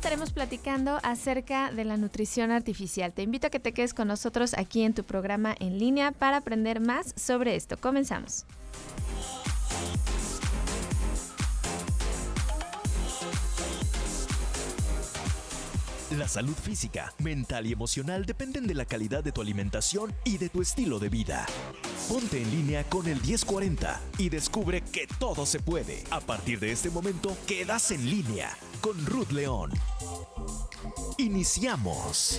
estaremos platicando acerca de la nutrición artificial. Te invito a que te quedes con nosotros aquí en tu programa en línea para aprender más sobre esto. Comenzamos. La salud física, mental y emocional dependen de la calidad de tu alimentación y de tu estilo de vida. Ponte en línea con el 1040 y descubre que todo se puede. A partir de este momento, quedas en línea con Ruth León. Iniciamos.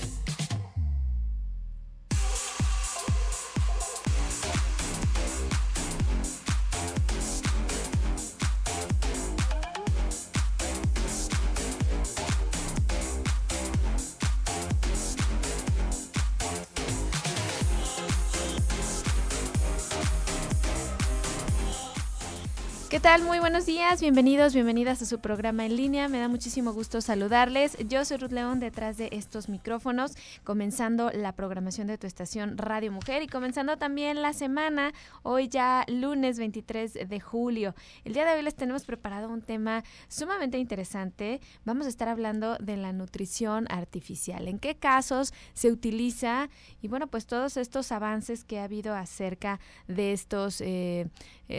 ¿Qué tal? Muy buenos días, bienvenidos, bienvenidas a su programa en línea. Me da muchísimo gusto saludarles. Yo soy Ruth León, detrás de estos micrófonos, comenzando la programación de tu estación Radio Mujer y comenzando también la semana, hoy ya lunes 23 de julio. El día de hoy les tenemos preparado un tema sumamente interesante. Vamos a estar hablando de la nutrición artificial, en qué casos se utiliza y bueno, pues todos estos avances que ha habido acerca de estos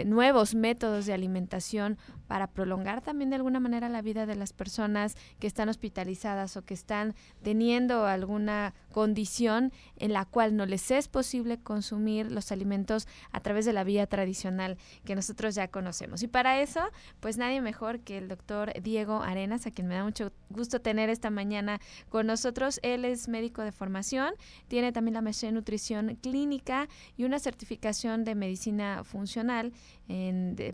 nuevos métodos de alimentación para prolongar también de alguna manera la vida de las personas que están hospitalizadas o que están teniendo alguna condición en la cual no les es posible consumir los alimentos a través de la vía tradicional que nosotros ya conocemos. Y para eso, pues nadie mejor que el doctor Diego Arenas, a quien me da mucho gusto tener esta mañana con nosotros. Él es médico de formación, tiene también la maestría en nutrición clínica y una certificación de medicina funcional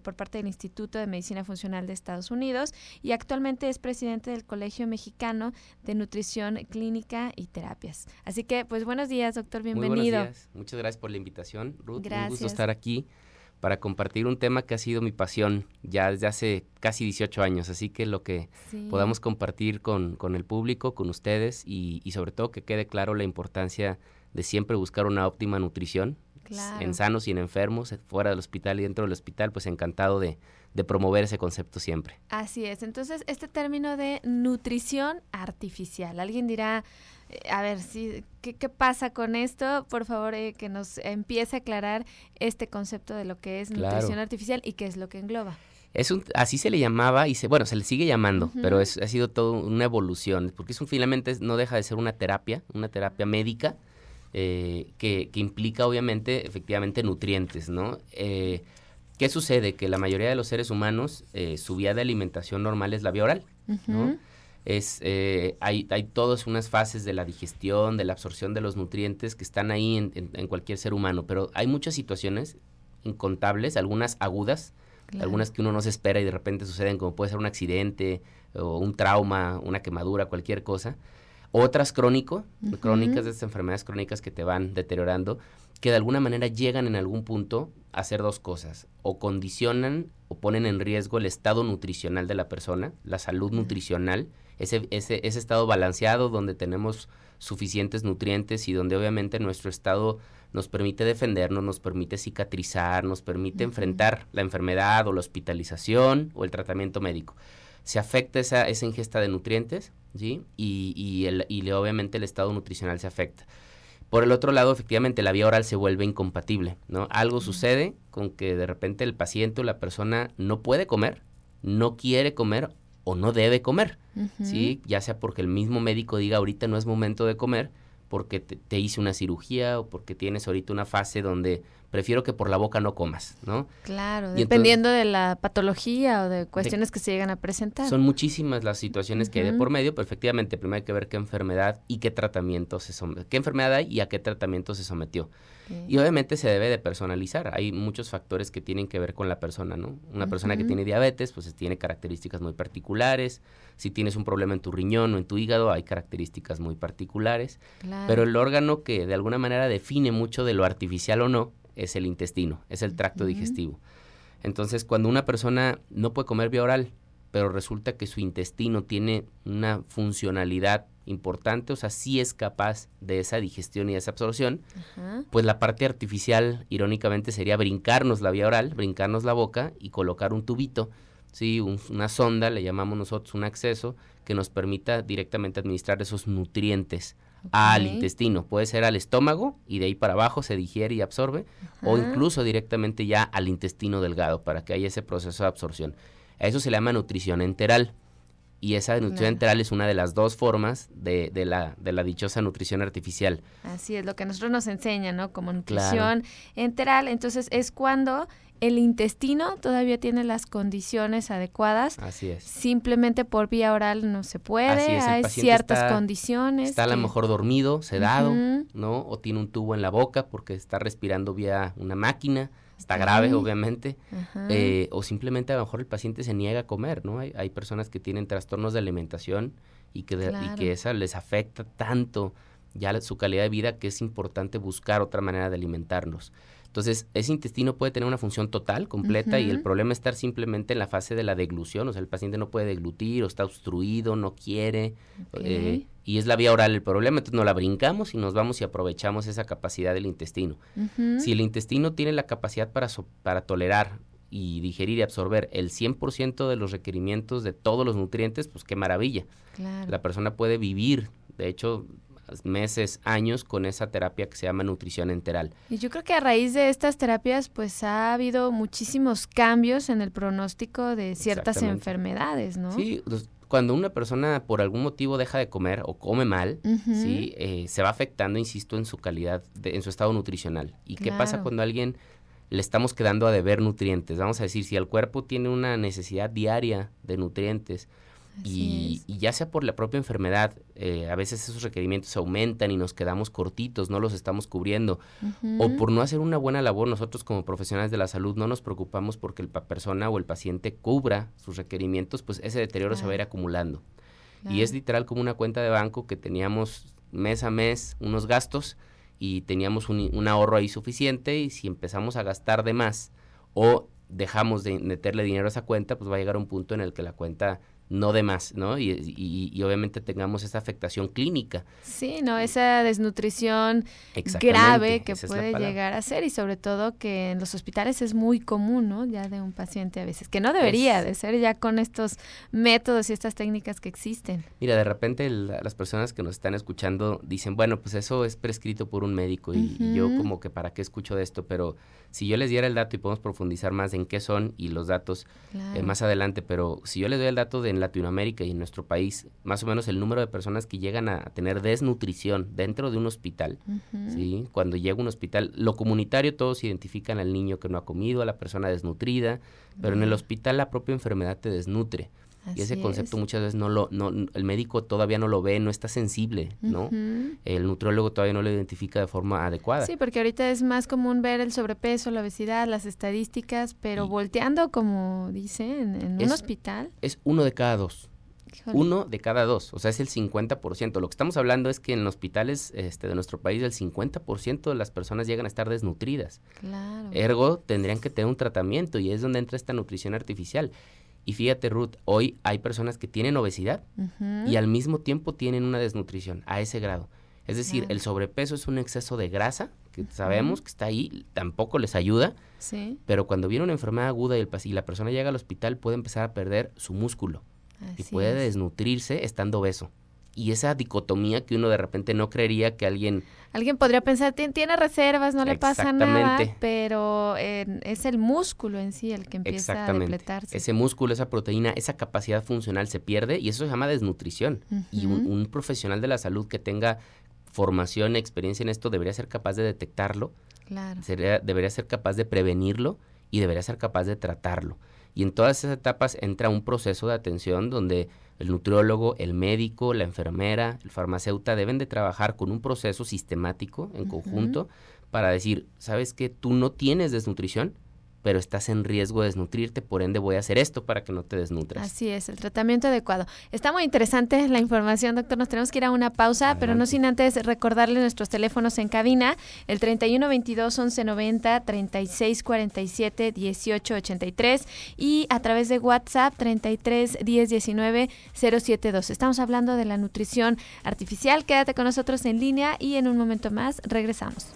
por parte del Instituto de Medicina Funcional de Estados Unidos y actualmente es presidente del Colegio Mexicano de Nutrición Clínica y Terapias. Así que, pues buenos días, doctor, bienvenido. Muy buenos días, muchas gracias por la invitación, Ruth. Gracias. Un gusto estar aquí para compartir un tema que ha sido mi pasión ya desde hace casi 18 años, así que lo que podamos compartir con el público, con ustedes y sobre todo que quede claro la importancia de siempre buscar una óptima nutrición. Claro. En sanos y en enfermos, fuera del hospital y dentro del hospital, pues encantado de promover ese concepto siempre. Así es, entonces este término de nutrición artificial, alguien dirá, a ver, ¿qué pasa con esto? Por favor, que nos empiece a aclarar este concepto de lo que es nutrición artificial y qué es lo que engloba. Así se le llamaba y se le sigue llamando, pero ha sido toda una evolución, porque finalmente no deja de ser una terapia médica, que implica obviamente, efectivamente, nutrientes, ¿no? ¿Qué sucede? Que la mayoría de los seres humanos, su vía de alimentación normal es la vía oral, ¿no? Hay todas unas fases de la digestión, de la absorción de los nutrientes que están ahí en cualquier ser humano, pero hay muchas situaciones incontables, algunas agudas, claro, algunas que uno no se espera y de repente suceden, como puede ser un accidente o un trauma, una quemadura, cualquier cosa. Otras crónicas de estas enfermedades crónicas que te van deteriorando, que de alguna manera llegan en algún punto a hacer dos cosas, o condicionan o ponen en riesgo el estado nutricional de la persona, la salud nutricional, ese estado balanceado donde tenemos suficientes nutrientes y donde obviamente nuestro estado nos permite defendernos, nos permite cicatrizar, nos permite enfrentar la enfermedad o la hospitalización o el tratamiento médico. Se afecta esa ingesta de nutrientes, ¿sí? Y obviamente el estado nutricional se afecta. Por el otro lado, efectivamente, la vía oral se vuelve incompatible, ¿no? Algo sucede con que de repente el paciente o la persona no puede comer, no quiere comer o no debe comer, ¿sí? Ya sea porque el mismo médico diga ahorita no es momento de comer, porque te hice una cirugía o porque tienes ahorita una fase donde prefiero que por la boca no comas, ¿no? Claro, dependiendo de la patología o de cuestiones que se llegan a presentar. Son muchísimas las situaciones que hay de por medio, pero efectivamente primero hay que ver qué enfermedad y qué tratamiento qué enfermedad hay y a qué tratamiento se sometió. Y obviamente se debe de personalizar. Hay muchos factores que tienen que ver con la persona, ¿no? Una persona que tiene diabetes, pues tiene características muy particulares. Si tienes un problema en tu riñón o en tu hígado, hay características muy particulares. Claro. Pero el órgano que de alguna manera define mucho de lo artificial o no es el intestino, es el tracto digestivo. Entonces, cuando una persona no puede comer vía oral, pero resulta que su intestino tiene una funcionalidad importante, o sea, sí es capaz de esa digestión y de esa absorción, pues la parte artificial, irónicamente, sería brincarnos la vía oral, brincarnos la boca y colocar un tubito, ¿sí? Una sonda, le llamamos nosotros un acceso, que nos permita directamente administrar esos nutrientes al intestino. Puede ser al estómago y de ahí para abajo se digiere y absorbe, o incluso directamente ya al intestino delgado para que haya ese proceso de absorción. A eso se le llama nutrición enteral. Y esa nutrición enteral es una de las dos formas de la dichosa nutrición artificial. Así es, lo que a nosotros nos enseñan, ¿no? Como nutrición enteral. Entonces, es cuando el intestino todavía tiene las condiciones adecuadas. Así es. Simplemente por vía oral no se puede, hay ciertas condiciones. Está a lo mejor dormido, sedado, ¿no? O tiene un tubo en la boca porque está respirando vía una máquina. Está grave, obviamente, o simplemente a lo mejor el paciente se niega a comer, ¿no? Hay personas que tienen trastornos de alimentación y que esa les afecta tanto ya su calidad de vida que es importante buscar otra manera de alimentarnos. Entonces, ese intestino puede tener una función total, completa, y el problema es estar simplemente en la fase de la deglución, o sea, el paciente no puede deglutir o está obstruido, no quiere, y es la vía oral el problema, entonces no la brincamos y nos vamos y aprovechamos esa capacidad del intestino. Si el intestino tiene la capacidad para tolerar y digerir y absorber el 100% de los requerimientos de todos los nutrientes, pues qué maravilla. La persona puede vivir, de hecho, meses, años con esa terapia que se llama nutrición enteral. Y yo creo que a raíz de estas terapias pues ha habido muchísimos cambios en el pronóstico de ciertas enfermedades, ¿no? Sí, cuando una persona por algún motivo deja de comer o come mal, ¿sí? Se va afectando, insisto, en su calidad, en su estado nutricional. ¿Y qué pasa cuando a alguien le estamos quedando a deber nutrientes? Vamos a decir, si el cuerpo tiene una necesidad diaria de nutrientes, y ya sea por la propia enfermedad, a veces esos requerimientos aumentan y nos quedamos cortitos, no los estamos cubriendo, o por no hacer una buena labor, nosotros como profesionales de la salud no nos preocupamos porque la persona o el paciente cubra sus requerimientos, pues ese deterioro se va a ir acumulando. Y es literal como una cuenta de banco que teníamos mes a mes unos gastos y teníamos un ahorro ahí suficiente, y si empezamos a gastar de más o dejamos de meterle dinero a esa cuenta, pues va a llegar un punto en el que la cuenta no de más, ¿no? Y obviamente tengamos esa afectación clínica. Sí, ¿no? Esa desnutrición grave que puede llegar a ser, y sobre todo que en los hospitales es muy común, ¿no? Ya de un paciente a veces, que no debería de ser ya con estos métodos y estas técnicas que existen. Mira, de repente las personas que nos están escuchando dicen, bueno, pues eso es prescrito por un médico y yo como que para qué escucho de esto, pero si yo les diera el dato y podemos profundizar más en qué son y los datos más adelante, pero si yo les doy el dato de en Latinoamérica y en nuestro país, más o menos el número de personas que llegan a tener desnutrición dentro de un hospital, ¿sí? Cuando llega a un hospital, lo comunitario todos identifican al niño que no ha comido, a la persona desnutrida, pero en el hospital la propia enfermedad te desnutre. Y ese concepto muchas veces el médico todavía no lo ve, no está sensible, ¿no? El nutriólogo todavía no lo identifica de forma adecuada. Sí, porque ahorita es más común ver el sobrepeso, la obesidad, las estadísticas, pero volteando, como dicen, en un hospital. Es 1 de cada 2. Híjole. 1 de cada 2, o sea, es el 50%. Lo que estamos hablando es que en hospitales de nuestro país el 50% de las personas llegan a estar desnutridas. Claro. Ergo, tendrían que tener un tratamiento, y es donde entra esta nutrición artificial. Y fíjate, Ruth, hoy hay personas que tienen obesidad y al mismo tiempo tienen una desnutrición a ese grado. Es decir, el sobrepeso es un exceso de grasa, que sabemos que está ahí, tampoco les ayuda, pero cuando viene una enfermedad aguda y la persona llega al hospital, puede empezar a perder su músculo y puede desnutrirse estando obeso. Y esa dicotomía que uno de repente no creería que alguien podría pensar, tiene reservas, no le pasa nada, pero es el músculo en sí el que empieza a depletarse. Ese músculo, esa proteína, esa capacidad funcional se pierde, y eso se llama desnutrición. Y un profesional de la salud que tenga formación, experiencia en esto, debería ser capaz de detectarlo, debería ser capaz de prevenirlo y debería ser capaz de tratarlo. Y en todas esas etapas entra un proceso de atención donde el nutriólogo, el médico, la enfermera, el farmacéutico deben de trabajar con un proceso sistemático en conjunto para decir, ¿sabes qué? Tú no tienes desnutrición, pero estás en riesgo de desnutrirte, por ende voy a hacer esto para que no te desnutras. Así es, el tratamiento adecuado. Está muy interesante la información, doctor. Nos tenemos que ir a una pausa, adelante, pero no sin antes recordarles nuestros teléfonos en cabina, el 3122-1190, 3647-1883 y a través de WhatsApp 331019-072. Estamos hablando de la nutrición artificial. Quédate con nosotros en línea y en un momento más regresamos.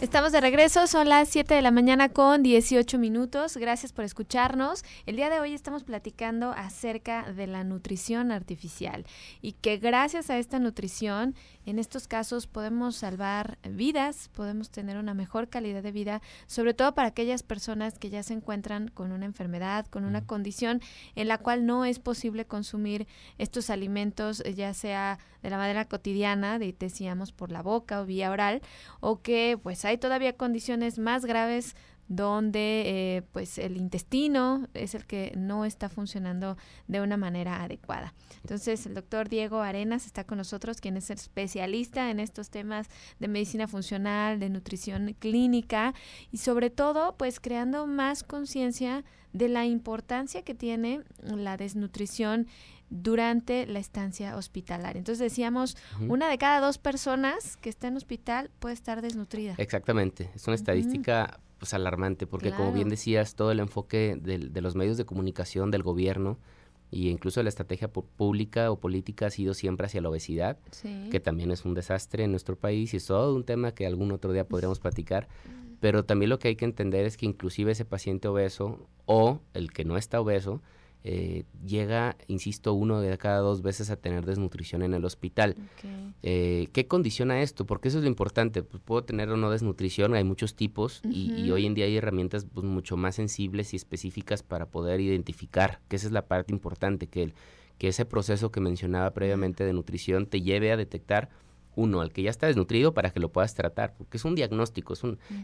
Estamos de regreso, son las 7 de la mañana con 18 minutos. Gracias por escucharnos. El día de hoy estamos platicando acerca de la nutrición artificial y que gracias a esta nutrición, en estos casos podemos salvar vidas, podemos tener una mejor calidad de vida, sobre todo para aquellas personas que ya se encuentran con una enfermedad, con una condición en la cual no es posible consumir estos alimentos, ya sea de la manera cotidiana, decíamos por la boca o vía oral, o que pues hay todavía condiciones más graves donde pues el intestino es el que no está funcionando de una manera adecuada. Entonces el doctor Diego Arenas está con nosotros, quien es especialista en estos temas de medicina funcional, de nutrición clínica y sobre todo pues creando más conciencia de la importancia que tiene la desnutrición durante la estancia hospitalaria. Entonces decíamos, una de cada 2 personas que está en hospital puede estar desnutrida. Exactamente, es una estadística pues alarmante, porque como bien decías, todo el enfoque de los medios de comunicación, del gobierno, y incluso la estrategia pública o política ha sido siempre hacia la obesidad, que también es un desastre en nuestro país, y es todo un tema que algún otro día podríamos platicar, pero también lo que hay que entender es que inclusive ese paciente obeso o el que no está obeso, llega, insisto, 1 de cada 2 veces a tener desnutrición en el hospital. ¿Qué condiciona esto? Porque eso es lo importante. Pues puedo tener o no desnutrición, hay muchos tipos y hoy en día hay herramientas pues, mucho más sensibles y específicas para poder identificar, que esa es la parte importante, que ese proceso que mencionaba previamente de nutrición te lleve a detectar al que ya está desnutrido para que lo puedas tratar, porque es un diagnóstico,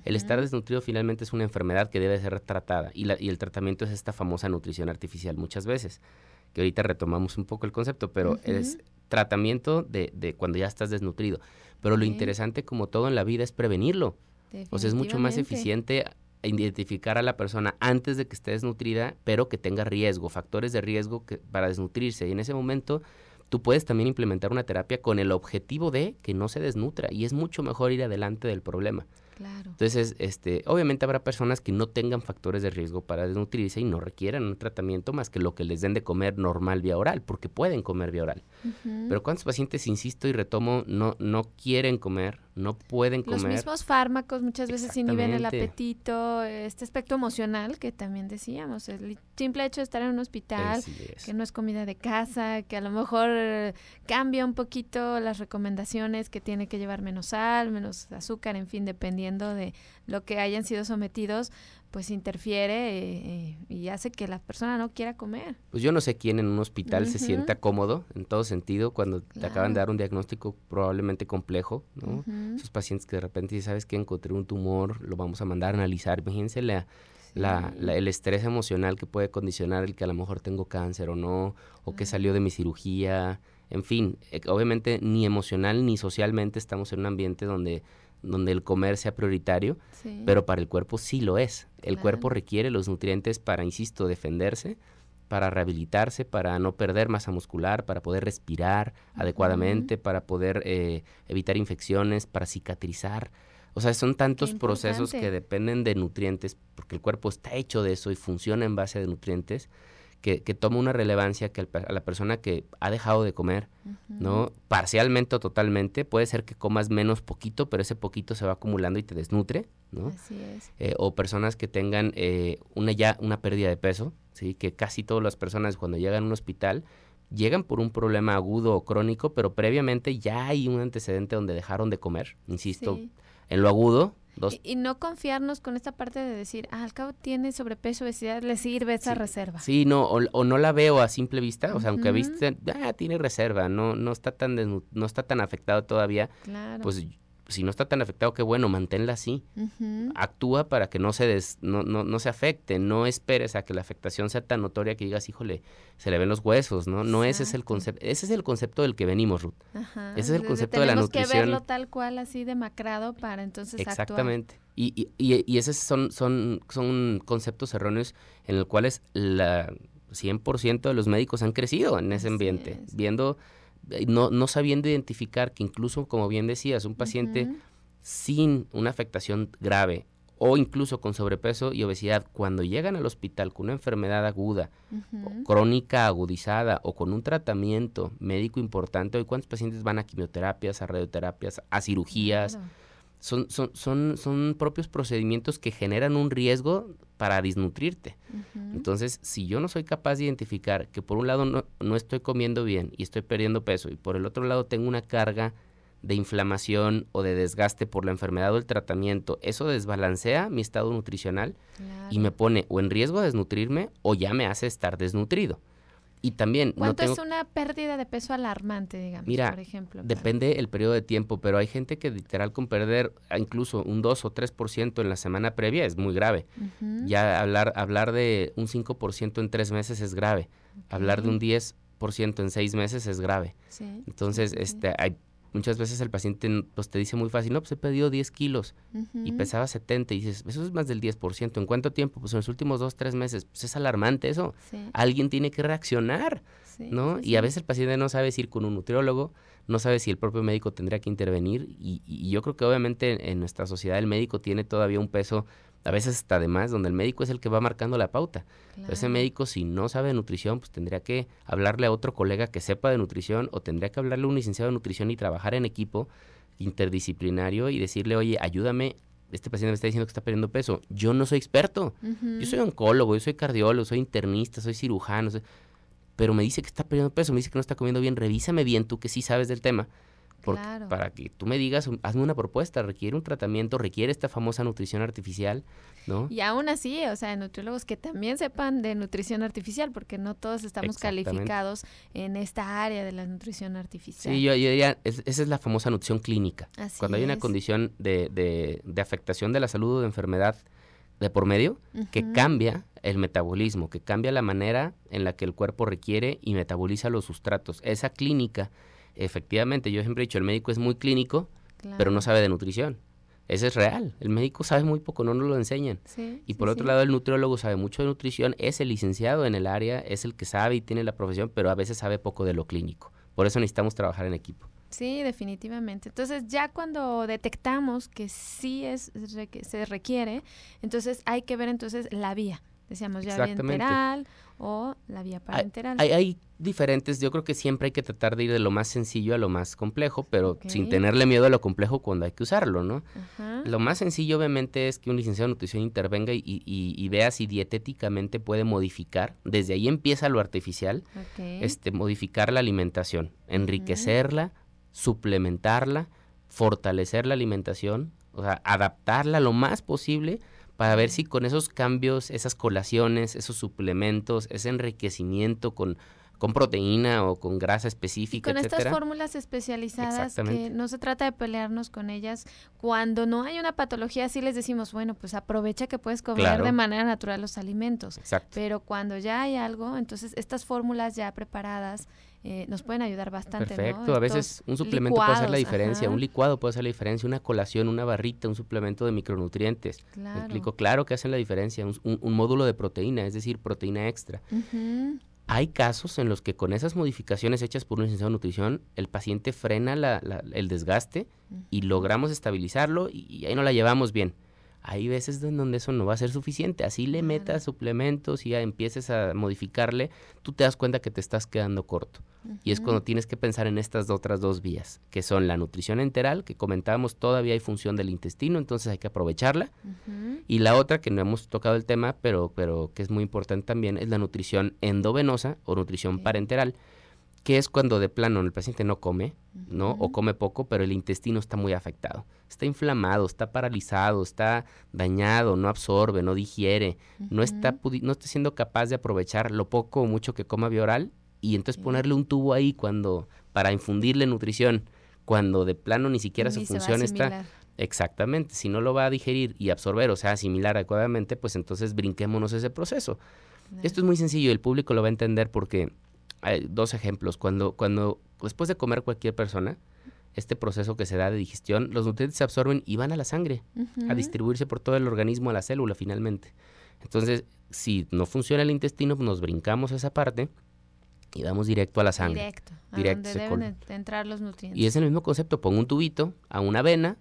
el estar desnutrido finalmente es una enfermedad que debe ser tratada y el tratamiento es esta famosa nutrición artificial muchas veces, que ahorita retomamos un poco el concepto, pero es tratamiento de cuando ya estás desnutrido, pero lo interesante como todo en la vida es prevenirlo, o sea es mucho más eficiente identificar a la persona antes de que esté desnutrida, pero que tenga riesgo, factores de riesgo para desnutrirse y en ese momento tú puedes también implementar una terapia con el objetivo de que no se desnutra y es mucho mejor ir adelante del problema. Claro. Entonces, obviamente habrá personas que no tengan factores de riesgo para desnutrirse y no requieran un tratamiento más que lo que les den de comer normal vía oral, porque pueden comer vía oral. Pero ¿cuántos pacientes, insisto y retomo, no quieren comer, no pueden comer? Los mismos fármacos muchas veces inhiben el apetito, este aspecto emocional que también decíamos, el simple hecho de estar en un hospital, que no es comida de casa, que a lo mejor cambia un poquito las recomendaciones, que tiene que llevar menos sal, menos azúcar, en fin, dependiendo de lo que hayan sido sometidos, pues interfiere y hace que la persona no quiera comer. Pues yo no sé quién en un hospital se sienta cómodo en todo sentido cuando te acaban de dar un diagnóstico probablemente complejo, ¿no? Esos pacientes que de repente dicen, ¿sabes qué? Encontré un tumor, lo vamos a mandar a analizar. Imagínense el estrés emocional que puede condicionar el que a lo mejor tengo cáncer o no, o que salió de mi cirugía, en fin, obviamente ni emocional ni socialmente estamos en un ambiente donde el comer sea prioritario, pero para el cuerpo sí lo es. El cuerpo requiere los nutrientes para, insisto, defenderse, para rehabilitarse, para no perder masa muscular, para poder respirar adecuadamente, para poder evitar infecciones, para cicatrizar. O sea, son tantos procesos que dependen de nutrientes, porque el cuerpo está hecho de eso y funciona en base de nutrientes, que toma una relevancia que a la persona que ha dejado de comer, ¿no? Parcialmente o totalmente, puede ser que comas menos poquito, pero ese poquito se va acumulando y te desnutre, ¿no? Así es. O personas que tengan una pérdida de peso, ¿sí? Que casi todas las personas cuando llegan a un hospital llegan por un problema agudo o crónico, pero previamente ya hay un antecedente donde dejaron de comer, insisto, en lo agudo. Y no confiarnos con esta parte de decir, al cabo tiene sobrepeso, obesidad, le sirve esa reserva. Sí, no, o no la veo a simple vista, o sea, aunque viste, tiene reserva, no está tan afectado todavía, pues si no está tan afectado, qué bueno, manténla así. Actúa para que no se afecte, no esperes a que la afectación sea tan notoria que digas, híjole, se le ven los huesos, ¿no? No, ese es el concepto, del que venimos, Ruth. Ese es el concepto de la nutrición. Tenemos que verlo tal cual, así demacrado, para entonces Exactamente. Actuar. Y esos son conceptos erróneos en los cuales 100% de los médicos han crecido en ese ambiente, viendo... No sabiendo identificar que incluso, como bien decías, un paciente sin una afectación grave o incluso con sobrepeso y obesidad, cuando llegan al hospital con una enfermedad aguda, o crónica agudizada o con un tratamiento médico importante, hoy cuántos pacientes van a quimioterapias, a radioterapias, a cirugías, son propios procedimientos que generan un riesgo para disnutrirte. Entonces, si yo no soy capaz de identificar que por un lado no estoy comiendo bien y estoy perdiendo peso, y por el otro lado tengo una carga de inflamación o de desgaste por la enfermedad o el tratamiento, eso desbalancea mi estado nutricional y me pone o en riesgo de desnutrirme o ya me hace estar desnutrido. Y también ¿Cuánto es una pérdida de peso alarmante, digamos, mira, por ejemplo? Depende el periodo de tiempo, pero hay gente que literal con perder incluso un 2 o 3% en la semana previa es muy grave. Ya hablar de un 5% en 3 meses es grave. Hablar de un 10% en 6 meses es grave. Entonces, hay muchas veces el paciente pues, te dice muy fácil, no, pues he perdido 10 kilos y pesaba 70 y dices, eso es más del 10%. ¿En cuánto tiempo? Pues en los últimos 2, 3 meses. Pues es alarmante eso. Alguien tiene que reaccionar, ¿no? Y a veces el paciente no sabe si ir con un nutriólogo, no sabe si el propio médico tendría que intervenir y yo creo que obviamente en nuestra sociedad el médico tiene todavía un peso, a veces hasta de más, donde el médico es el que va marcando la pauta. Pero ese médico, si no sabe de nutrición, pues tendría que hablarle a otro colega que sepa de nutrición o tendría que hablarle a un licenciado de nutrición y trabajar en equipo interdisciplinario y decirle, oye, ayúdame, este paciente me está diciendo que está perdiendo peso. Yo no soy experto, yo soy oncólogo, yo soy cardiólogo, soy internista, soy cirujano, pero me dice que está perdiendo peso, me dice que no está comiendo bien, revísame bien tú que sí sabes del tema. Para que tú me digas, hazme una propuesta, requiere un tratamiento, requiere esta famosa nutrición artificial, ¿no? Y aún así, o sea, nutriólogos que también sepan de nutrición artificial, porque no todos estamos calificados en esta área de la nutrición artificial. Sí, yo diría, esa es la famosa nutrición clínica. Así Cuando hay una condición de afectación de la salud o de enfermedad de por medio, que cambia el metabolismo, que cambia la manera en la que el cuerpo requiere y metaboliza los sustratos. Esa clínica, efectivamente, yo siempre he dicho, el médico es muy clínico, pero no sabe de nutrición. Eso es real. El médico sabe muy poco, no nos lo enseñan. Y por otro lado, el nutriólogo sabe mucho de nutrición, es el licenciado en el área, es el que sabe y tiene la profesión, pero a veces sabe poco de lo clínico. Por eso necesitamos trabajar en equipo. Sí, definitivamente. Entonces, ya cuando detectamos que sí se requiere, entonces hay que ver entonces la vía. Decíamos ya vía enteral o la vía parenteral. Hay diferentes, yo creo que siempre hay que tratar de ir de lo más sencillo a lo más complejo, pero sin tenerle miedo a lo complejo cuando hay que usarlo, ¿no? Lo más sencillo obviamente es que un licenciado en nutrición intervenga y vea si dietéticamente puede modificar, desde ahí empieza lo artificial, modificar la alimentación, enriquecerla, suplementarla, fortalecer la alimentación, o sea, adaptarla lo más posible para ver si con esos cambios, esas colaciones, esos suplementos, ese enriquecimiento con proteína o con grasa específica, y con etcétera. Estas fórmulas especializadas que no se trata de pelearnos con ellas, cuando no hay una patología sí les decimos, bueno, pues aprovecha que puedes comer de manera natural los alimentos. Pero cuando ya hay algo, entonces estas fórmulas ya preparadas nos pueden ayudar bastante. Perfecto, ¿no? a veces un suplemento puede hacer la diferencia, un licuado puede hacer la diferencia, una colación, una barrita, un suplemento de micronutrientes. ¿Me explico? Claro que hacen la diferencia, un módulo de proteína, es decir, proteína extra. Hay casos en los que con esas modificaciones hechas por un licenciado de nutrición, el paciente frena el desgaste y logramos estabilizarlo y ahí no la llevamos bien. Hay veces en donde eso no va a ser suficiente. Así le metas suplementos y ya empieces a modificarle, tú te das cuenta que te estás quedando corto. Y es cuando tienes que pensar en estas otras dos vías, que son la nutrición enteral, que comentábamos, todavía hay función del intestino, entonces hay que aprovecharla. Y la otra, que no hemos tocado el tema, pero que es muy importante también, es la nutrición endovenosa o nutrición parenteral, que es cuando de plano el paciente no come, ¿no? O come poco, pero el intestino está muy afectado. Está inflamado, está paralizado, está dañado, no absorbe, no digiere, no está siendo capaz de aprovechar lo poco o mucho que coma vía oral y entonces ponerle un tubo ahí para infundirle nutrición, cuando de plano ni siquiera su función está... Exactamente, si no lo va a digerir y absorber, o sea, asimilar adecuadamente, pues entonces brinquémonos ese proceso. Esto es muy sencillo y el público lo va a entender porque... Hay dos ejemplos. Cuando después de comer cualquier persona, este proceso que se da de digestión, los nutrientes se absorben y van a la sangre, a distribuirse por todo el organismo, a la célula finalmente. Entonces, si no funciona el intestino, pues nos brincamos esa parte y damos directo a la sangre. Directo, donde deben entrar los nutrientes. Y es el mismo concepto, pongo un tubito a una vena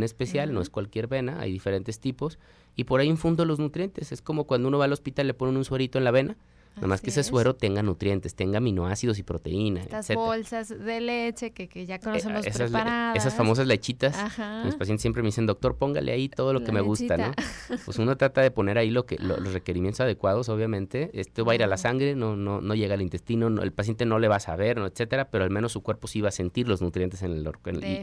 especial, no es cualquier vena, hay diferentes tipos, y por ahí infundo los nutrientes. Es como cuando uno va al hospital, le ponen un suerito en la vena, Nada más que ese suero tenga nutrientes, tenga aminoácidos y proteína, Estas etcétera. bolsas de leche que ya conocemos preparadas. Esas famosas lechitas. Ajá. Mis pacientes siempre me dicen, doctor, póngale ahí todo lo que me gusta, ¿no? Pues uno trata de poner ahí los requerimientos adecuados, obviamente. Esto va a ir a la sangre, no llega al intestino, el paciente no le va a saber, ¿no? Etcétera, pero al menos su cuerpo sí va a sentir los nutrientes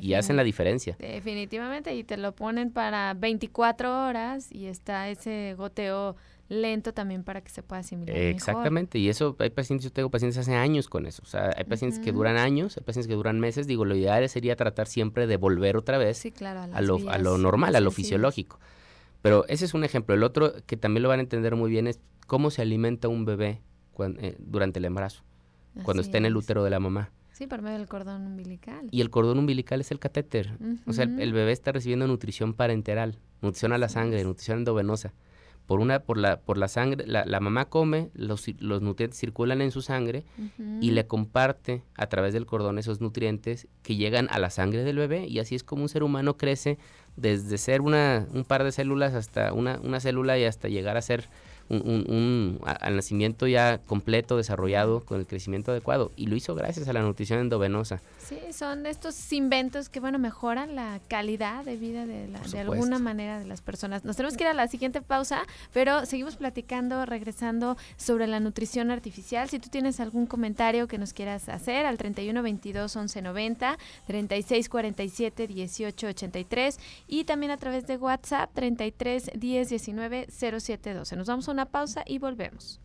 y hacen la diferencia. Definitivamente, y te lo ponen para 24 horas y está ese goteo lento también para que se pueda asimilar Exactamente, mejor. Y eso, hay pacientes, yo tengo pacientes hace años con eso, o sea, hay pacientes que duran años, hay pacientes que duran meses, digo, lo ideal sería tratar siempre de volver otra vez sí, claro, a lo normal, a lo fisiológico, pero ese es un ejemplo. El otro que también lo van a entender muy bien es cómo se alimenta un bebé durante el embarazo, cuando está en el útero de la mamá. Sí, por medio del cordón umbilical. Y el cordón umbilical es el catéter, o sea, el bebé está recibiendo nutrición parenteral, nutrición a la sangre, nutrición endovenosa. Por la sangre, la mamá come, los nutrientes circulan en su sangre y le comparte a través del cordón esos nutrientes que llegan a la sangre del bebé, y así es como un ser humano crece desde ser un par de células hasta una célula y hasta llegar a ser al nacimiento ya completo, desarrollado, con el crecimiento adecuado, y lo hizo gracias a la nutrición endovenosa. Sí, son estos inventos que, mejoran la calidad de vida de alguna manera de las personas. Nos tenemos que ir a la siguiente pausa, pero seguimos platicando, regresando sobre la nutrición artificial. Si tú tienes algún comentario que nos quieras hacer, al 31 22 11 90, 36 47 18 83, y también a través de WhatsApp 33 10 19 07 12. Nos vamos a una pausa y volvemos.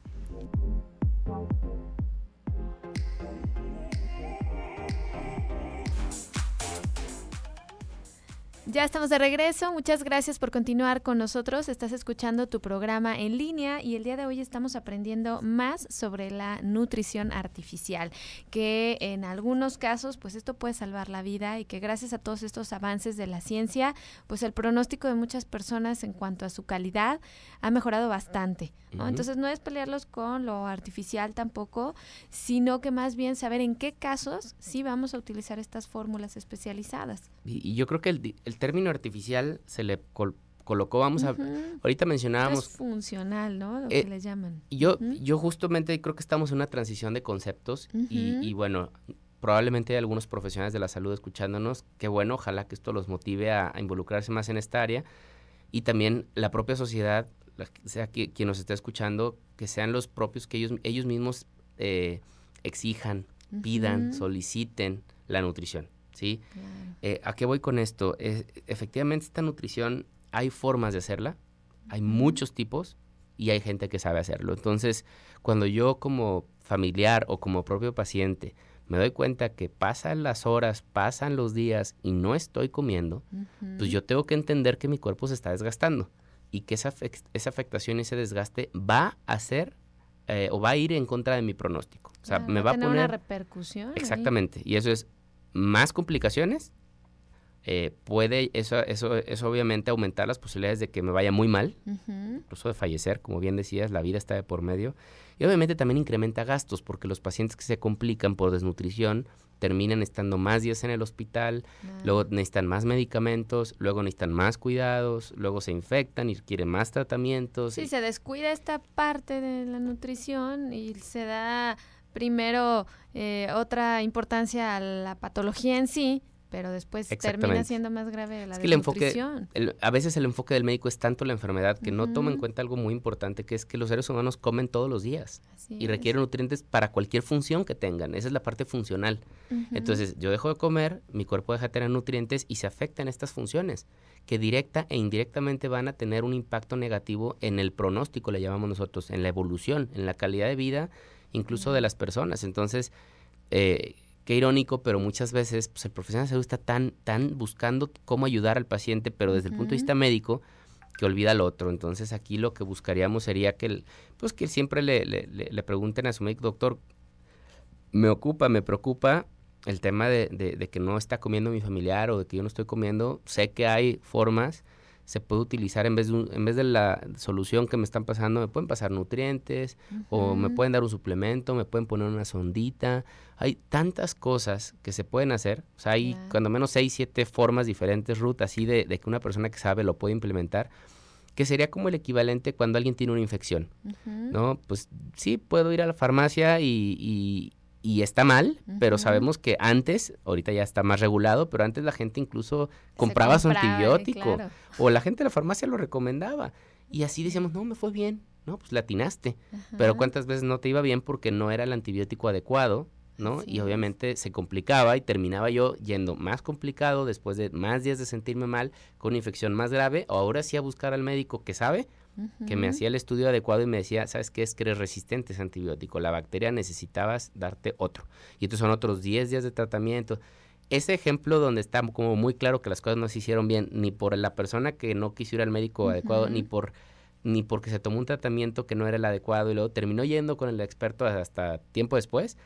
Ya estamos de regreso, muchas gracias por continuar con nosotros. Estás escuchando tu programa en línea y el día de hoy estamos aprendiendo más sobre la nutrición artificial, que en algunos casos pues esto puede salvar la vida, y que gracias a todos estos avances de la ciencia pues el pronóstico de muchas personas en cuanto a su calidad ha mejorado bastante, ¿no? Entonces no es pelearlos con lo artificial tampoco, sino que más bien saber en qué casos sí vamos a utilizar estas fórmulas especializadas. Y yo creo que el término artificial se le colocó, ahorita mencionábamos... Es funcional, ¿no? Lo que le llaman. Yo justamente creo que estamos en una transición de conceptos y bueno, probablemente hay algunos profesionales de la salud escuchándonos, que bueno, ojalá que esto los motive a involucrarse más en esta área, y también la propia sociedad, sea quien nos esté escuchando, que sean los propios, que ellos mismos exijan, pidan, soliciten la nutrición. ¿Sí? Claro. ¿A qué voy con esto? Efectivamente, esta nutrición hay formas de hacerla, hay muchos tipos y hay gente que sabe hacerlo. Entonces, cuando yo como familiar o como propio paciente me doy cuenta que pasan las horas, pasan los días y no estoy comiendo, pues yo tengo que entender que mi cuerpo se está desgastando y que esa afectación y ese desgaste va a hacer o va a ir en contra de mi pronóstico. O sea, me va a poner una repercusión. Exactamente, y eso es más complicaciones, puede eso obviamente aumentar las posibilidades de que me vaya muy mal, incluso de fallecer, como bien decías, la vida está de por medio, y obviamente también incrementa gastos, porque los pacientes que se complican por desnutrición terminan estando más días en el hospital, luego necesitan más medicamentos, luego necesitan más cuidados, luego se infectan y requieren más tratamientos. Sí, se descuida esta parte de la nutrición y se da primero otra importancia a la patología en sí, pero después termina siendo más grave la desnutrición. A veces el enfoque del médico es tanto la enfermedad que no toma en cuenta algo muy importante, que es que los seres humanos comen todos los días y requieren nutrientes para cualquier función que tengan. Esa es la parte funcional. Entonces, yo dejo de comer, mi cuerpo deja de tener nutrientes y se afectan estas funciones, que directa e indirectamente van a tener un impacto negativo en el pronóstico, le llamamos nosotros, en la evolución, en la calidad de vida, incluso de las personas. Entonces, qué irónico, pero muchas veces pues, el profesional de salud está tan buscando cómo ayudar al paciente, pero desde el punto de vista médico, que olvida al otro. Entonces, aquí lo que buscaríamos sería que siempre le pregunten a su médico: doctor, me preocupa el tema de que no está comiendo mi familiar o de que yo no estoy comiendo. Sé que hay formas, se puede utilizar en vez de la solución que me están pasando, me pueden pasar nutrientes o me pueden dar un suplemento, me pueden poner una sondita. Hay tantas cosas que se pueden hacer. O sea, hay cuando menos 6, 7 formas diferentes, Ruth, así de que una persona que sabe lo puede implementar. que sería como el equivalente cuando alguien tiene una infección, ¿no? Pues sí, puedo ir a la farmacia y está mal, pero sabemos que antes, ahorita ya está más regulado, pero antes la gente incluso compraba su antibiótico, claro. o la gente de la farmacia lo recomendaba, y así decíamos, no, me fue bien, no, pues le atinaste, pero ¿cuántas veces no te iba bien porque no era el antibiótico adecuado, ¿no? Así y obviamente se complicaba y terminaba yo yendo más complicado después de más días de sentirme mal, con una infección más grave, o ahora sí a buscar al médico que sabe, que me hacía el estudio adecuado y me decía, ¿sabes qué? Es que eres resistente a ese antibiótico, la bacteria necesitabas darte otro. Y entonces son otros 10 días de tratamiento. Ese ejemplo donde está como muy claro que las cosas no se hicieron bien, ni por la persona que no quiso ir al médico adecuado, ni porque se tomó un tratamiento que no era el adecuado y luego terminó yendo con el experto hasta tiempo después.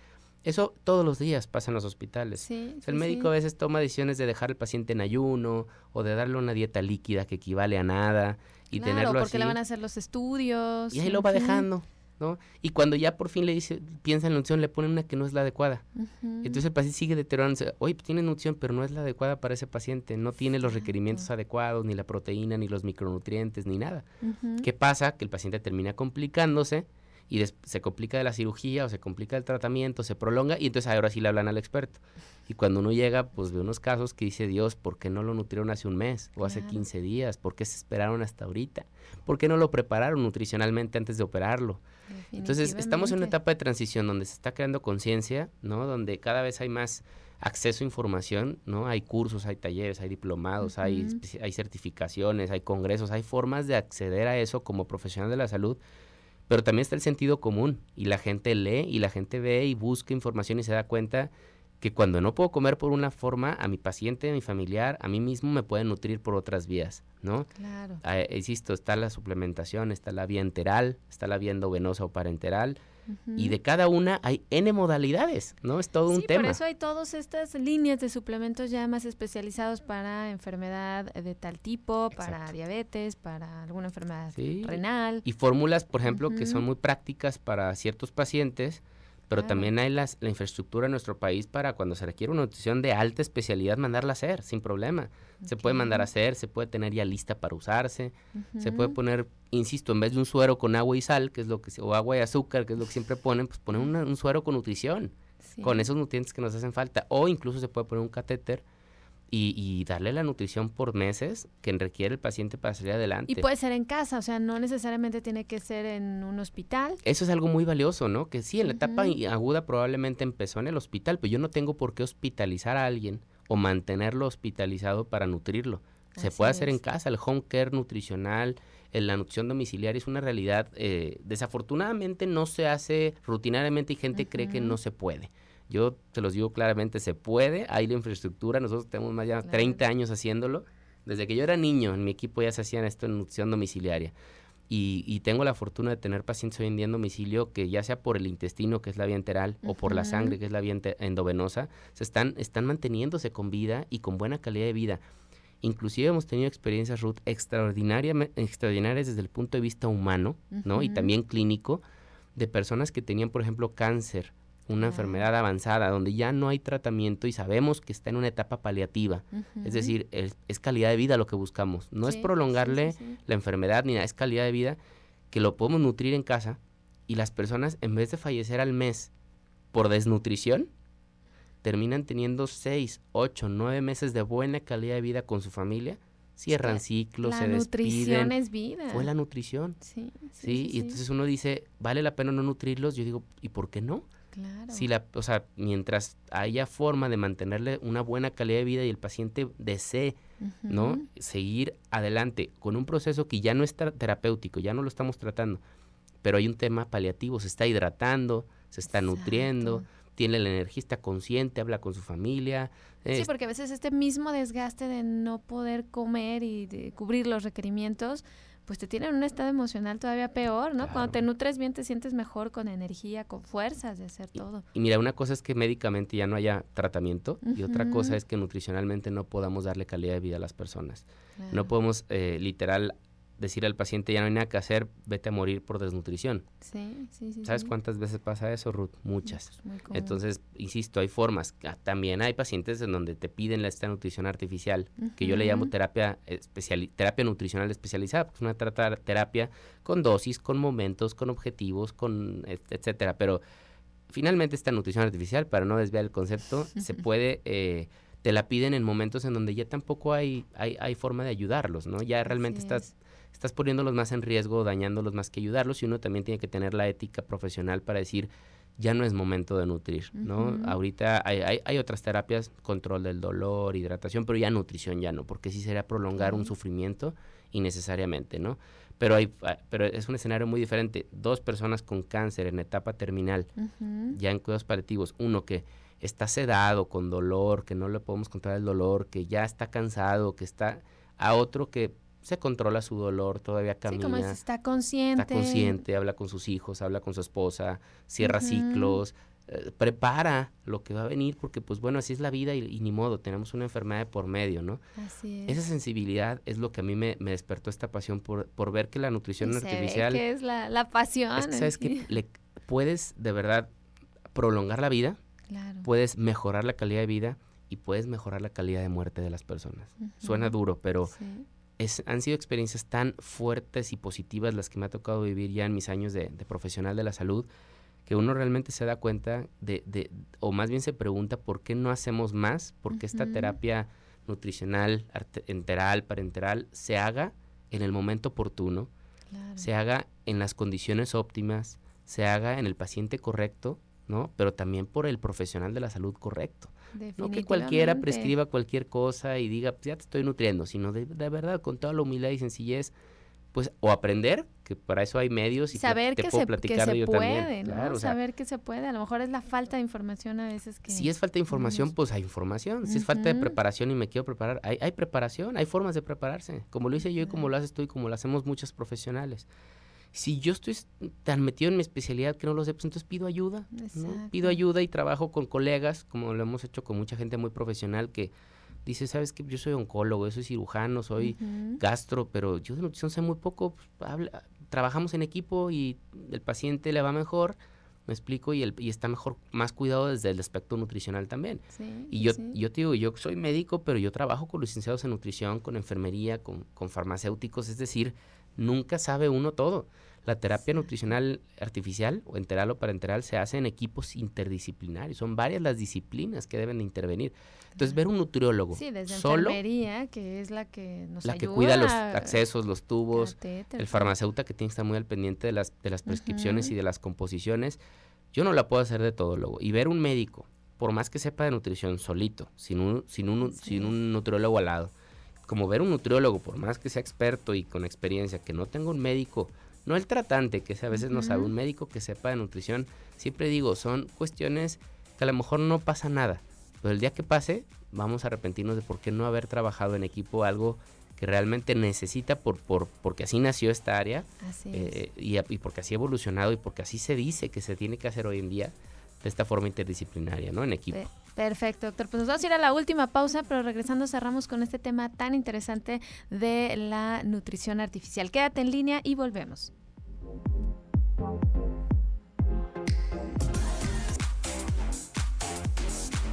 Eso todos los días pasa en los hospitales. Sí, el médico a veces toma decisiones de dejar al paciente en ayuno o de darle una dieta líquida que equivale a nada y tenerlo porque así. le van a hacer los estudios. Y ahí lo va dejando, ¿no? Y cuando ya por fin le dice, piensa en la nutrición, le ponen una que no es la adecuada. Entonces el paciente sigue deteriorándose. Oye, pues tiene nutrición, pero no es la adecuada para ese paciente. No tiene los requerimientos adecuados, ni la proteína, ni los micronutrientes, ni nada. ¿Qué pasa? Que el paciente termina complicándose y se complica de la cirugía o se complica del tratamiento, se prolonga y entonces ahora sí le hablan al experto. Y cuando uno llega, pues ve unos casos que dice, Dios, ¿por qué no lo nutrieron hace un mes o hace 15 días? ¿Por qué se esperaron hasta ahorita? ¿Por qué no lo prepararon nutricionalmente antes de operarlo? Entonces, estamos en una etapa de transición donde se está creando conciencia, ¿no? Donde cada vez hay más acceso a información, ¿no? Hay cursos, hay talleres, hay diplomados, hay certificaciones, hay congresos, hay formas de acceder a eso como profesional de la salud. Pero también está el sentido común y la gente lee y la gente ve y busca información y se da cuenta que cuando no puedo comer por una forma, a mi paciente, a mi familiar, a mí mismo me pueden nutrir por otras vías, ¿no? Claro. Insisto, está la suplementación, está la vía enteral, está la vía endovenosa o parenteral, y de cada una hay N modalidades, ¿no? Es todo un tema. Por eso hay todas estas líneas de suplementos ya más especializados para enfermedad de tal tipo, para diabetes, para alguna enfermedad renal. Y fórmulas, por ejemplo, que son muy prácticas para ciertos pacientes, pero también hay la infraestructura en nuestro país para cuando se requiere una nutrición de alta especialidad mandarla a hacer, sin problema. Se puede mandar a hacer, se puede tener ya lista para usarse, se puede poner, insisto, en vez de un suero con agua y sal, que es lo que o agua y azúcar, que es lo que siempre ponen, pues poner un suero con nutrición, con esos nutrientes que nos hacen falta. O incluso se puede poner un catéter y darle la nutrición por meses que requiere el paciente para salir adelante. Y puede ser en casa, o sea, no necesariamente tiene que ser en un hospital. Eso es algo muy valioso, ¿no? Que sí, en la etapa aguda probablemente empezó en el hospital, pero yo no tengo por qué hospitalizar a alguien o mantenerlo hospitalizado para nutrirlo. Se puede hacer en casa, el home care nutricional, la nutrición domiciliaria es una realidad. Desafortunadamente no se hace rutinariamente y gente cree que no se puede. Yo te los digo claramente, se puede, hay la infraestructura, nosotros tenemos más de 30 años haciéndolo. Desde que yo era niño, en mi equipo ya se hacían esto en nutrición domiciliaria. Y tengo la fortuna de tener pacientes hoy en día en domicilio que ya sea por el intestino, que es la vía enteral, o por la sangre, que es la vía endovenosa, están manteniéndose con vida y con buena calidad de vida. Inclusive hemos tenido experiencias, Ruth, extraordinarias desde el punto de vista humano, ¿no? Y también clínico, de personas que tenían, por ejemplo, cáncer, una enfermedad avanzada, donde ya no hay tratamiento y sabemos que está en una etapa paliativa. Es decir, es calidad de vida lo que buscamos. No es prolongarle la enfermedad ni nada, es calidad de vida que lo podemos nutrir en casa y las personas, en vez de fallecer al mes por desnutrición, terminan teniendo 6, 8, 9 meses de buena calidad de vida con su familia, cierran ciclos, se despiden. La nutrición es vida. Fue la nutrición. Sí, y entonces uno dice, ¿vale la pena no nutrirlos? Yo digo, ¿y por qué no? Claro. Si mientras haya forma de mantenerle una buena calidad de vida y el paciente desee, ¿no? Seguir adelante con un proceso que ya no es terapéutico, ya no lo estamos tratando, pero hay un tema paliativo, se está hidratando, se está nutriendo, tiene la energía, está consciente, habla con su familia. Sí, porque a veces este mismo desgaste de no poder comer y de cubrir los requerimientos, pues te tiene en un estado emocional todavía peor, ¿no? Claro. Cuando te nutres bien te sientes mejor, con energía, con fuerzas de hacer todo. Y mira, una cosa es que médicamente ya no haya tratamiento y otra cosa es que nutricionalmente no podamos darle calidad de vida a las personas. Claro. No podemos literal decir al paciente ya no hay nada que hacer, vete a morir por desnutrición. Sí. ¿Sabes cuántas veces pasa eso, Ruth? Muchas. Pues muy común. Entonces, insisto, hay formas. También hay pacientes en donde te piden esta nutrición artificial, que yo le llamo terapia nutricional especializada, porque es una terapia con dosis, con momentos, con objetivos, con etcétera. Pero finalmente esta nutrición artificial, para no desviar el concepto, se puede... te la piden en momentos en donde ya tampoco hay forma de ayudarlos, ¿no? Ya realmente estás poniéndolos más en riesgo, dañándolos más que ayudarlos, y uno también tiene que tener la ética profesional para decir, ya no es momento de nutrir, ¿no? Ahorita hay otras terapias, control del dolor, hidratación, pero ya nutrición ya no, porque sí sería prolongar un sufrimiento innecesariamente, ¿no? Pero es un escenario muy diferente. 2 personas con cáncer en etapa terminal, ya en cuidados paliativos, uno que está sedado, con dolor, que no le podemos controlar el dolor, que ya está cansado, que está... A otro que se controla su dolor, todavía camina. Sí, como está consciente. Está consciente, habla con sus hijos, habla con su esposa, cierra ciclos, prepara lo que va a venir, porque pues bueno, así es la vida y ni modo, tenemos una enfermedad de por medio, ¿no? Así es. Esa sensibilidad es lo que a mí me despertó esta pasión por ver que la nutrición artificial... que es la pasión. Es que, ¿sabes qué? Le puedes de verdad prolongar la vida. Claro. Puedes mejorar la calidad de vida y puedes mejorar la calidad de muerte de las personas. Suena duro, pero han sido experiencias tan fuertes y positivas las que me ha tocado vivir ya en mis años de profesional de la salud, que uno realmente se da cuenta o más bien se pregunta por qué no hacemos más, porque esta terapia nutricional, enteral, parenteral, se haga en el momento oportuno, se haga en las condiciones óptimas, se haga en el paciente correcto, ¿no? Pero también por el profesional de la salud correcto. No que cualquiera prescriba cualquier cosa y diga, pues ya te estoy nutriendo, sino de verdad, con toda la humildad y sencillez, pues, o aprender, que para eso hay medios y saber te puedo platicar de ello también. ¿no? Claro, saber que se puede, a lo mejor es la falta de información a veces que... Si es falta de información, pues hay información. Si es falta de preparación y me quiero preparar, hay preparación, hay formas de prepararse, como lo hice yo y como lo haces tú y como lo hacemos muchos profesionales. Si yo estoy tan metido en mi especialidad que no lo sé, pues entonces pido ayuda, ¿no? Pido ayuda y trabajo con colegas, como lo hemos hecho con mucha gente muy profesional que dice, ¿sabes qué? Yo soy oncólogo, yo soy cirujano, soy gastro, pero yo de nutrición sé muy poco. Pues, trabajamos en equipo y el paciente le va mejor, me explico, y está mejor, más cuidado desde el aspecto nutricional también. Yo te digo, yo soy médico, pero yo trabajo con licenciados en nutrición, con enfermería, con farmacéuticos, es decir, nunca sabe uno todo. La terapia nutricional artificial o enteral o parenteral se hace en equipos interdisciplinarios. Son varias las disciplinas que deben de intervenir. Entonces, ver un nutriólogo desde solo, enfermería, que es la que nos ayuda. La que cuida los accesos, los tubos, catéter, el farmacéutico que tiene que estar muy al pendiente de las prescripciones y de las composiciones. Yo no la puedo hacer de todólogo. Y ver un médico, por más que sepa de nutrición, solito, sin un nutriólogo al lado, como ver un nutriólogo, por más que sea experto y con experiencia, que no tenga un médico, no el tratante, que a veces no sabe, un médico que sepa de nutrición, siempre digo, son cuestiones que a lo mejor no pasa nada, pero el día que pase, vamos a arrepentirnos de por qué no haber trabajado en equipo algo que realmente necesita porque así nació esta área, y porque así ha evolucionado y porque así se dice que se tiene que hacer hoy en día de esta forma interdisciplinaria, ¿no? En equipo. Perfecto, doctor. Pues nos vamos a ir a la última pausa, pero regresando cerramos con este tema tan interesante de la nutrición artificial. Quédate en línea y volvemos.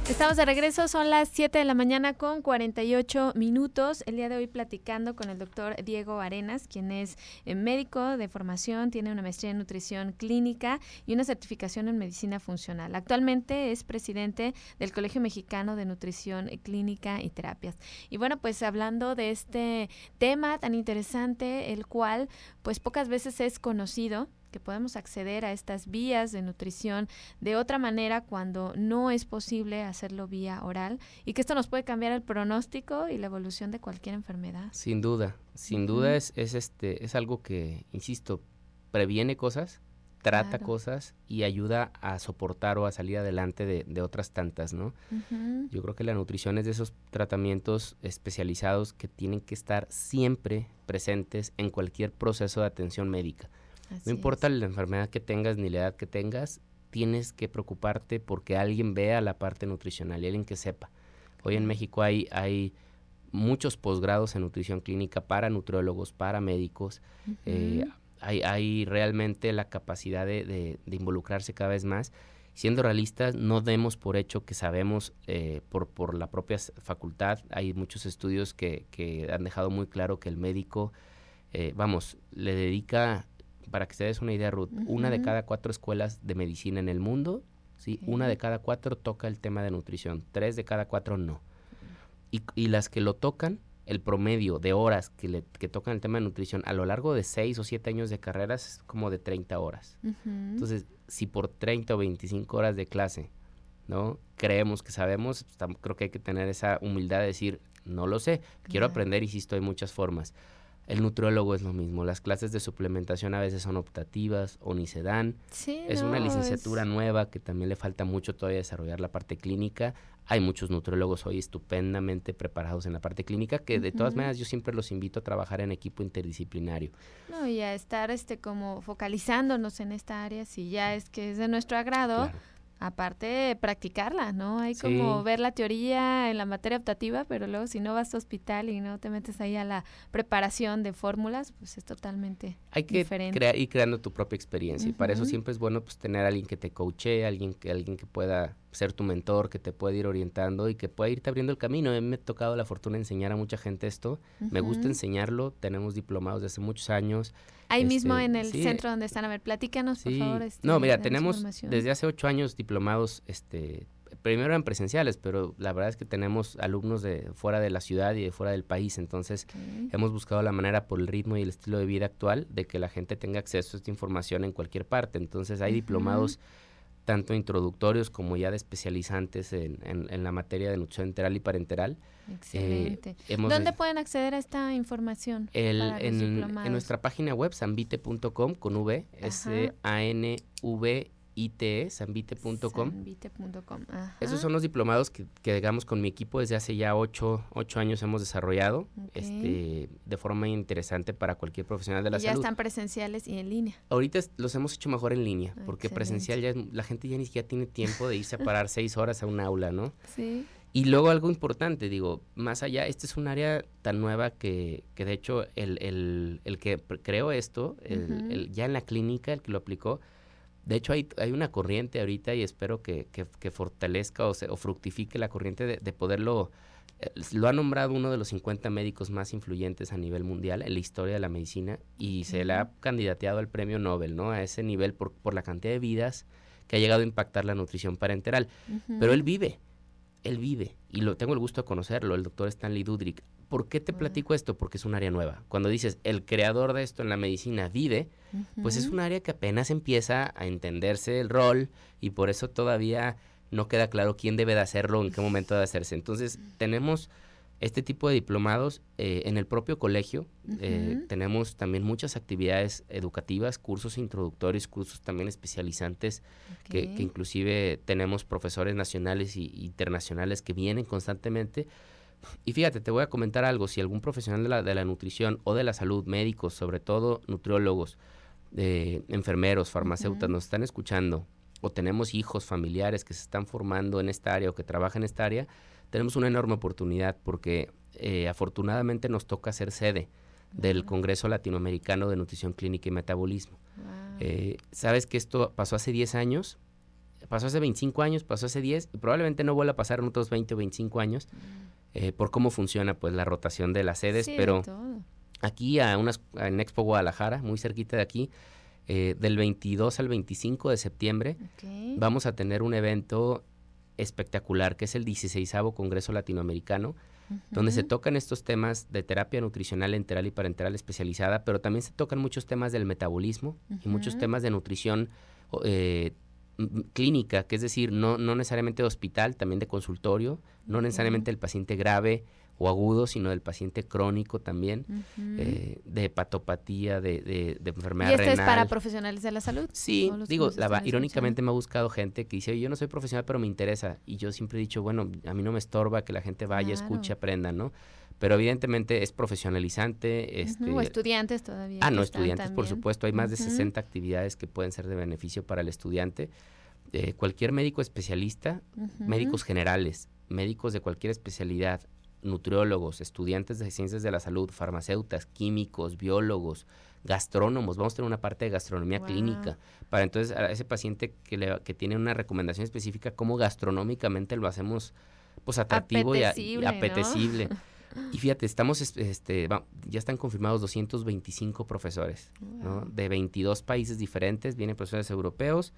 Estamos de regreso, son las 7 de la mañana con 48 minutos. El día de hoy platicando con el doctor Diego Arenas, quien es médico de formación, tiene una maestría en nutrición clínica y una certificación en medicina funcional. Actualmente es presidente del Colegio Mexicano de Nutrición Clínica y Terapias. Y bueno, pues hablando de este tema tan interesante, el cual pues pocas veces es conocido, que podemos acceder a estas vías de nutrición de otra manera cuando no es posible hacerlo vía oral, y que esto nos puede cambiar el pronóstico y la evolución de cualquier enfermedad. Sin duda es algo que, insisto, previene cosas, trata cosas y ayuda a soportar o a salir adelante de otras tantas, ¿no? Yo creo que la nutrición es de esos tratamientos especializados que tienen que estar siempre presentes en cualquier proceso de atención médica. No importa la enfermedad que tengas ni la edad que tengas, tienes que preocuparte porque alguien vea la parte nutricional y alguien que sepa. Hoy en México hay muchos posgrados en nutrición clínica para nutriólogos, para médicos. Hay realmente la capacidad de involucrarse cada vez más. Siendo realistas, no demos por hecho que sabemos por la propia facultad. Hay muchos estudios que han dejado muy claro que el médico, le dedica, para que te des una idea, Ruth, 1 de cada 4 escuelas de medicina en el mundo, ¿sí? 1 de cada 4 toca el tema de nutrición, 3 de cada 4 no. Y las que lo tocan, el promedio de horas que tocan el tema de nutrición a lo largo de 6 o 7 años de carreras es como de 30 horas. Entonces, si por 30 o 25 horas de clase, ¿no?, creemos que sabemos, creo que hay que tener esa humildad de decir, no lo sé, quiero aprender, insisto, hay muchas formas. El nutriólogo es lo mismo, las clases de suplementación a veces son optativas o ni se dan. Sí, es una licenciatura nueva que también le falta mucho todavía desarrollar la parte clínica. Hay muchos nutriólogos hoy estupendamente preparados en la parte clínica que de todas maneras yo siempre los invito a trabajar en equipo interdisciplinario. No, y a estar como focalizándonos en esta área, si ya es que es de nuestro agrado. Claro. Aparte, practicarla, ¿no? Hay como ver la teoría en la materia optativa, pero luego si no vas a hospital y no te metes ahí a la preparación de fórmulas, pues es totalmente diferente. Hay que ir creando tu propia experiencia. Y para eso siempre es bueno pues tener a alguien que te coachee, alguien que pueda ser tu mentor, que te pueda ir orientando y que pueda irte abriendo el camino. A mí me ha tocado la fortuna de enseñar a mucha gente esto. Me gusta enseñarlo. Tenemos diplomados desde hace muchos años. Ahí mismo en el centro donde están. A ver, platícanos, por favor. No, mira, tenemos desde hace 8 años diplomados, primero eran presenciales, pero la verdad es que tenemos alumnos de fuera de la ciudad y de fuera del país, entonces hemos buscado la manera por el ritmo y el estilo de vida actual de que la gente tenga acceso a esta información en cualquier parte. Entonces hay diplomados tanto introductorios como ya de especializantes en la materia de nutrición enteral y parenteral. Excelente. ¿Dónde pueden acceder a esta información? En nuestra página web, sanvite.com, con V, SANVITE, sanvite.com. Esos son los diplomados que digamos con mi equipo desde hace ya 8 años hemos desarrollado de forma interesante para cualquier profesional de la salud. Ya están presenciales y en línea. Ahorita los hemos hecho mejor en línea, porque presencial la gente ya ni siquiera tiene tiempo de irse a parar 6 horas a un aula, ¿no? Sí. Y luego algo importante, digo, más allá, este es un área tan nueva que de hecho el que creó esto, ya en la clínica, el que lo aplicó, de hecho hay una corriente ahorita y espero que fortalezca o fructifique la corriente de poderlo, lo ha nombrado uno de los 50 médicos más influyentes a nivel mundial en la historia de la medicina y se le ha candidateado al premio Nobel, ¿no? A ese nivel por la cantidad de vidas que ha llegado a impactar la nutrición parenteral. Pero él vive, y tengo el gusto de conocerlo, el doctor Stanley Dudrick. ¿Por qué te platico esto? Porque es un área nueva. Cuando dices, el creador de esto en la medicina vive, pues es un área que apenas empieza a entenderse el rol y por eso todavía no queda claro quién debe de hacerlo, en qué momento debe hacerse. Entonces, tenemos este tipo de diplomados en el propio colegio. Tenemos también muchas actividades educativas, cursos introductorios, cursos también especializantes, que inclusive tenemos profesores nacionales y internacionales que vienen constantemente. Y fíjate, te voy a comentar algo, si algún profesional de la nutrición o de la salud, médicos, sobre todo nutriólogos, enfermeros, farmacéuticos, nos están escuchando, o tenemos hijos, familiares que se están formando en esta área o que trabajan en esta área, tenemos una enorme oportunidad porque afortunadamente nos toca ser sede del Congreso Latinoamericano de Nutrición Clínica y Metabolismo. ¿Sabes que esto pasó hace 10 años? Pasó hace 25 años, pasó hace 10 y probablemente no vuelva a pasar en otros 20 o 25 años por cómo funciona pues la rotación de las sedes, pero aquí en Expo Guadalajara, muy cerquita de aquí, del 22 al 25 de septiembre, vamos a tener un evento espectacular que es el 16º Congreso Latinoamericano, donde se tocan estos temas de terapia nutricional enteral y parenteral especializada, pero también se tocan muchos temas del metabolismo y muchos temas de nutrición clínica, que es decir, no necesariamente de hospital, también de consultorio, no necesariamente del paciente grave o agudo, sino del paciente crónico también, de hepatopatía, de enfermedad renal. ¿Y esto es para profesionales de la salud? Sí, digo, irónicamente me ha buscado gente que dice, yo no soy profesional, pero me interesa. Y yo siempre he dicho, bueno, a mí no me estorba que la gente vaya, escuche, aprenda, ¿no? Pero evidentemente es profesionalizante. O estudiantes todavía. No, estudiantes, también. Por supuesto. Hay más de 60 actividades que pueden ser de beneficio para el estudiante. Cualquier médico especialista, médicos generales, médicos de cualquier especialidad, nutriólogos, estudiantes de ciencias de la salud, farmacéuticas, químicos, biólogos, gastrónomos. Vamos a tener una parte de gastronomía clínica para entonces a ese paciente que tiene una recomendación específica, cómo gastronómicamente lo hacemos pues atractivo y apetecible. ¿No? Y fíjate, ya están confirmados 225 profesores, ¿no? De 22 países diferentes, vienen profesores europeos,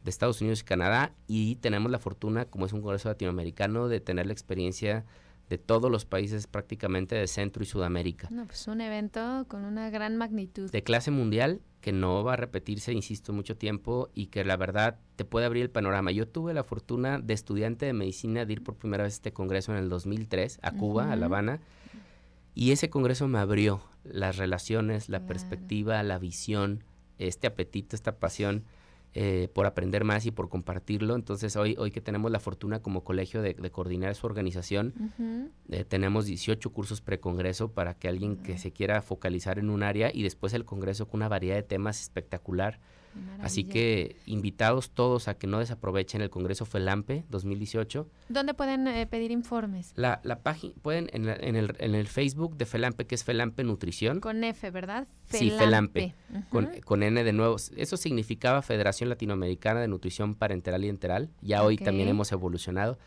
de Estados Unidos y Canadá, y tenemos la fortuna, como es un congreso latinoamericano, de tener la experiencia de todos los países prácticamente de Centro y Sudamérica. No, pues un evento con una gran magnitud. De clase mundial, que no va a repetirse, insisto, mucho tiempo, y que la verdad te puede abrir el panorama. Yo tuve la fortuna de estudiante de medicina de ir por primera vez a este congreso en el 2003 a Cuba, a La Habana, y ese congreso me abrió las relaciones, la perspectiva, la visión, este apetito, esta pasión por aprender más y por compartirlo. Entonces hoy que tenemos la fortuna como colegio de coordinar su organización, tenemos 18 cursos precongreso para que alguien que se quiera focalizar en un área, y después el congreso con una variedad de temas espectacular. Así que invitados todos a que no desaprovechen el Congreso FELAMPE 2018. ¿Dónde pueden pedir informes? La página, pueden en el Facebook de FELAMPE, que es FELAMPE Nutrición. Con F, ¿verdad? Sí, FELAMPE, con N de nuevo. Eso significaba Federación Latinoamericana de Nutrición Parenteral y Enteral. Ya hoy también hemos evolucionado.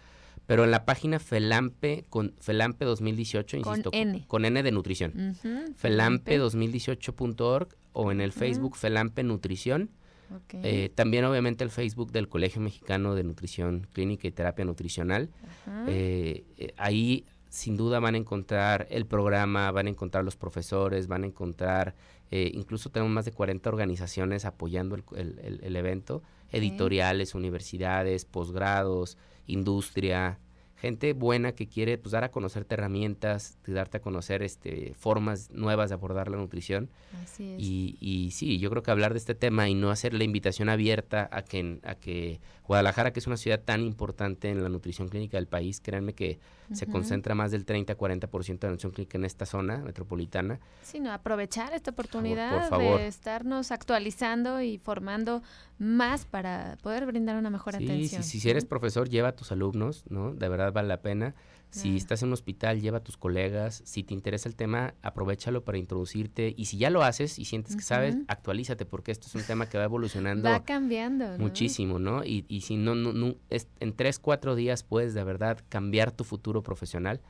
Pero en la página FELAMPE, con FELAMPE 2018, insisto, con N de Nutrición, felampe2018.org, o en el Facebook FELAMPE Nutrición. También obviamente el Facebook del Colegio Mexicano de Nutrición Clínica y Terapia Nutricional. Ahí sin duda van a encontrar el programa, van a encontrar los profesores, van a encontrar, incluso tenemos más de 40 organizaciones apoyando el evento, editoriales, universidades, posgrados, industria, gente buena que quiere pues dar a conocerte herramientas, darte a conocer formas nuevas de abordar la nutrición. Así es. Y sí, yo creo que hablar de este tema y no hacer la invitación abierta a que Guadalajara, que es una ciudad tan importante en la nutrición clínica del país, créanme que se concentra más del 30-40% de la nutrición clínica en esta zona metropolitana. Sí, no, aprovechar esta oportunidad por favor. De estarnos actualizando y formando más para poder brindar una mejor atención. Sí, si eres profesor, lleva a tus alumnos, ¿no? De verdad vale la pena. Si estás en un hospital, lleva a tus colegas. Si te interesa el tema, aprovéchalo para introducirte. Y si ya lo haces y sientes que sabes, actualízate, porque esto es un tema que va evolucionando. Va cambiando, ¿no? Muchísimo, ¿no? Y si no en 3-4 días puedes de verdad cambiar tu futuro profesional.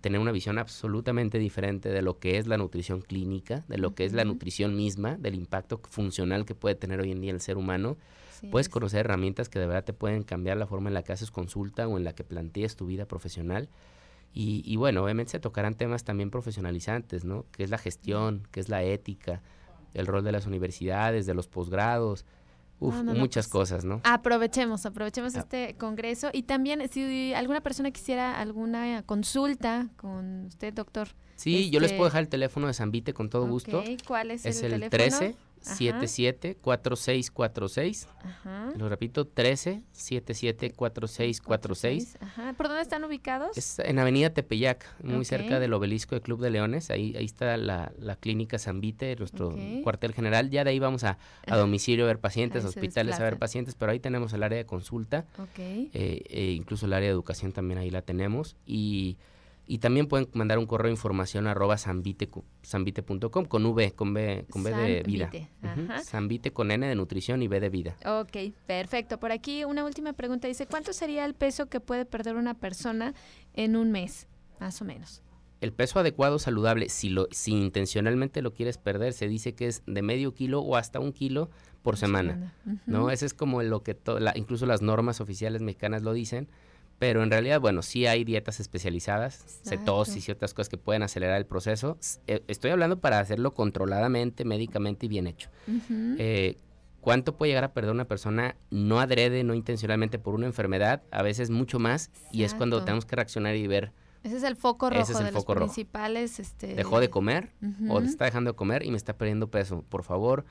Tener una visión absolutamente diferente de lo que es la nutrición clínica, de lo que es la nutrición misma, del impacto funcional que puede tener hoy en día el ser humano. Puedes conocer herramientas que de verdad te pueden cambiar la forma en la que haces consulta o en la que planteas tu vida profesional. Y bueno, obviamente se tocarán temas también profesionalizantes, ¿no? Que es la gestión, que es la ética, el rol de las universidades, de los posgrados, muchas cosas, ¿no? Aprovechemos este congreso. Y también, si alguna persona quisiera alguna consulta con usted, doctor. Sí, yo les puedo dejar el teléfono de Zambite con todo gusto. ¿Cuál es el teléfono? 13-77-4646. Lo repito, 13-77-4646. ¿Por dónde están ubicados? Es en Avenida Tepeyac, muy cerca del obelisco de Club de Leones. Ahí está la clínica Zambite, nuestro cuartel general. Ya de ahí vamos a domicilio a ver pacientes, hospitales a ver pacientes, pero ahí tenemos el área de consulta. Incluso el área de educación también ahí la tenemos. Y también pueden mandar un correo de información @zambite.com con V de vida. Zambite con N de nutrición y B de vida. Ok, perfecto. Por aquí una última pregunta. Dice, ¿cuánto sería el peso que puede perder una persona en un mes, más o menos? El peso adecuado, saludable, si intencionalmente lo quieres perder, se dice que es de medio kilo o hasta 1 kilo por semana. ¿No? Ese es como lo que incluso las normas oficiales mexicanas lo dicen. Pero en realidad, bueno, sí hay dietas especializadas, cetosis y otras cosas que pueden acelerar el proceso. Estoy hablando para hacerlo controladamente, médicamente y bien hecho. ¿Cuánto puede llegar a perder una persona no adrede, no intencionalmente por una enfermedad? A veces mucho más. Y es cuando tenemos que reaccionar y ver. Ese es el foco rojo de los principales. Dejó de comer o está dejando de comer y me está perdiendo peso. Por favor,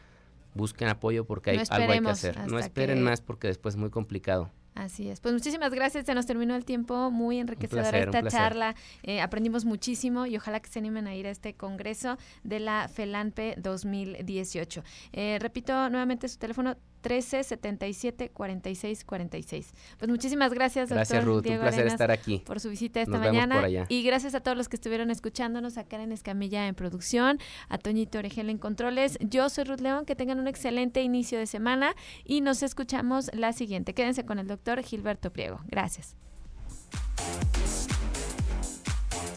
busquen apoyo porque algo hay que hacer. No esperen más porque después es muy complicado. Así es. Pues muchísimas gracias. Se nos terminó el tiempo. Muy enriquecedora esta charla. Aprendimos muchísimo y ojalá que se animen a ir a este congreso de la FELAMPE 2018. Repito nuevamente su teléfono, 1377-4646. Pues muchísimas gracias, doctor. Gracias, Ruth. Diego Un placer Arenas, estar aquí. por su visita esta Nos vemos mañana. por allá. Y gracias a todos los que estuvieron escuchándonos, a Karen Escamilla en producción, a Toñito Orejel en controles. Yo soy Ruth León, que tengan un excelente inicio de semana y nos escuchamos la siguiente. Quédense con el doctor Gilberto Priego. Gracias.